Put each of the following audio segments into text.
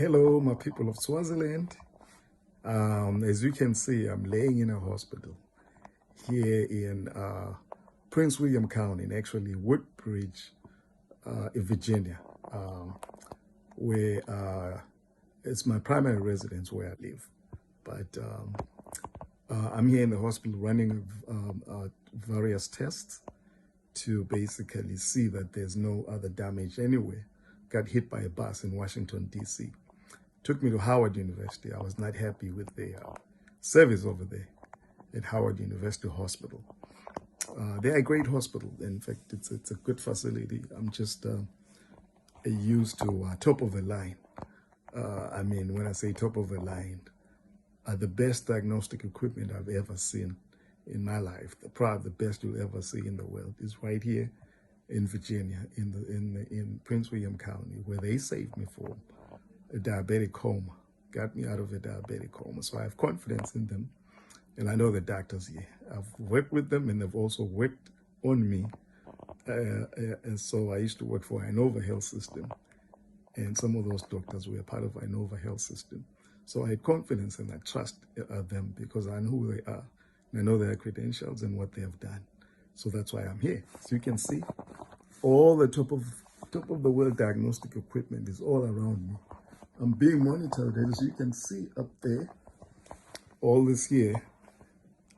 Hello, my people of Swaziland. As you can see, I'm laying in a hospital here in Prince William County, actually Woodbridge, in Virginia, where it's my primary residence where I live. But I'm here in the hospital running various tests to basically see that there's no other damage anywhere. Got hit by a bus in Washington, D.C. Took me to Howard University. I was not happy with the service over there at Howard University Hospital. They're a great hospital. In fact, it's a good facility. I'm just used to top of the line. I mean, when I say top of the line, the best diagnostic equipment I've ever seen in my life, probably the best you'll ever see in the world, is right here in Virginia, in Prince William County, where they saved me from a diabetic coma, got me out of a diabetic coma. So I have confidence in them, and I know the doctors here. I've worked with them, and they've also worked on me. And so I used to work for Inova Health System, and some of those doctors were part of Inova Health System. So I had confidence and I trust them because I know who they are. And I know their credentials and what they have done. So that's why I'm here. So you can see all the top of the world diagnostic equipment is all around me. I'm being monitored, as you can see up there, all this here,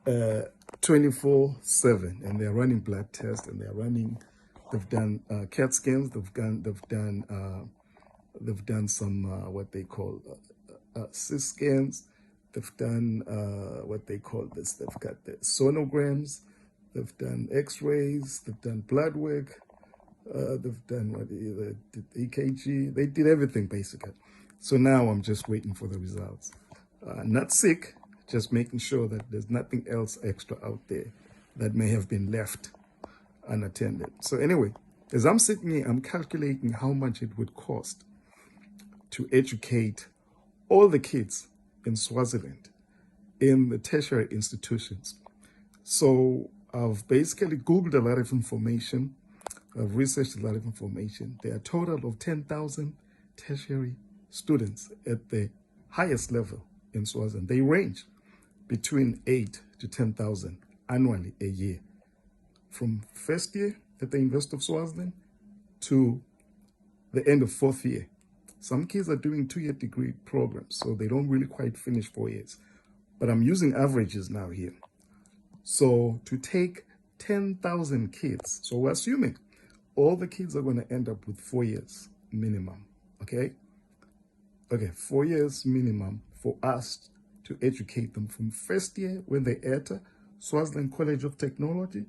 24/7, and they're running blood tests, and they've done CAT scans, they've done some what they call CT scans, they've done what they call this, they've got the sonograms, they've done X-rays, they've done blood work, they've done the EKG, they did everything basically. So now I'm just waiting for the results. Not sick, just making sure that there's nothing else extra out there that may have been left unattended. So anyway, as I'm sitting here, I'm calculating how much it would cost to educate all the kids in Swaziland in the tertiary institutions. So I've basically Googled a lot of information. I've researched a lot of information. There are a total of 10,000 tertiary students at the highest level in Swaziland. They range between 8 to 10,000 annually a year, from first year at the University of Swaziland to the end of fourth year. Some kids are doing 2-year degree programs, so they don't really quite finish 4 years. But I'm using averages now here. So to take 10,000 kids, so we're assuming all the kids are going to end up with 4 years minimum, okay? Okay, 4 years minimum for us to educate them from first year when they enter Swaziland College of Technology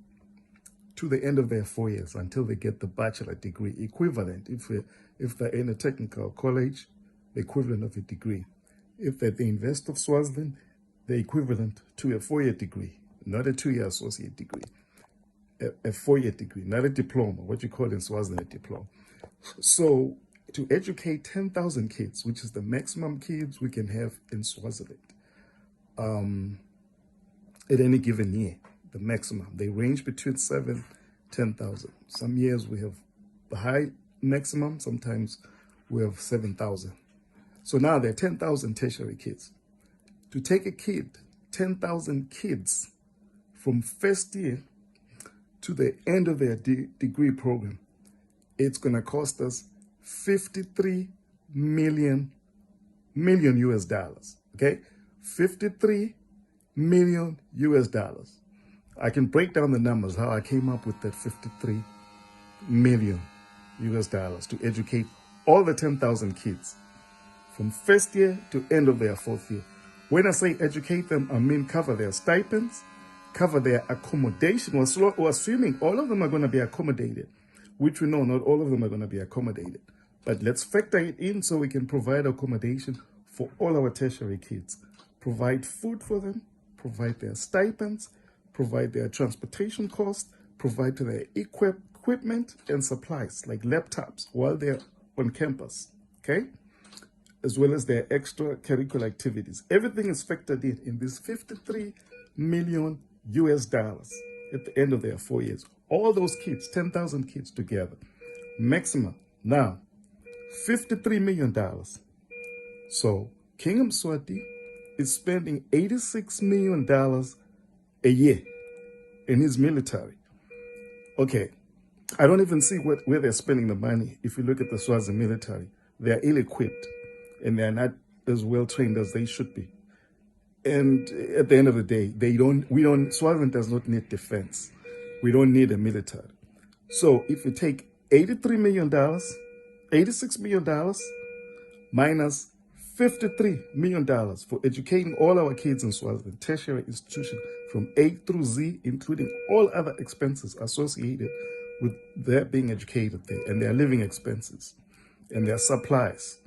to the end of their 4 years until they get the bachelor degree equivalent. If they're in a technical college, the equivalent of a degree. If they're at the University of Swaziland, the equivalent to a 4-year degree, not a 2-year associate degree, a 4-year degree, not a diploma, what you call in Swaziland a diploma. So to educate 10,000 kids, which is the maximum kids we can have in Swaziland, at any given year, the maximum. They range between 7,000 to 10,000. Some years we have the high maximum, sometimes we have 7,000. So now there are 10,000 tertiary kids. To take a kid, 10,000 kids from first year to the end of their degree program, it's going to cost us 53 million US dollars, okay? 53 million US dollars. I can break down the numbers, how I came up with that 53 million US dollars to educate all the 10,000 kids from first year to end of their fourth year. When I say educate them, I mean cover their stipends, cover their accommodation. We're assuming all of them are going to be accommodated, which we know not all of them are going to be accommodated. But let's factor it in so we can provide accommodation for all our tertiary kids. Provide food for them, provide their stipends, provide their transportation costs, provide their equipment and supplies like laptops while they're on campus, okay? As well as their extracurricular activities. Everything is factored in this 53 million US dollars at the end of their 4 years. All those kids, 10,000 kids together, maximum. Now, $53 million So King Mswati is spending $86 million a year in his military. Okay, I don't even see where they're spending the money. If you look at the SwaZi military, they're ill-equipped and they're not as well trained as they should be. And at the end of the day, SwaZi does not need defense. We don't need a military. So if you take $83 million, $86 million minus $53 million for educating all our kids in SwaZi, tertiary institution from A through Z, including all other expenses associated with their being educated there and their living expenses and their supplies.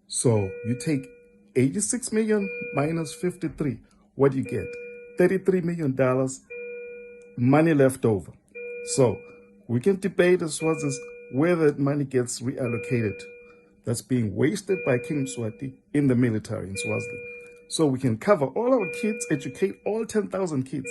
So you take 86 million minus 53, what do you get? $33 million money left over. So we can debate as well as where that money gets reallocated. That's being wasted by King Mswati in the military in SwaZi. So we can cover all our kids, educate all 10,000 kids.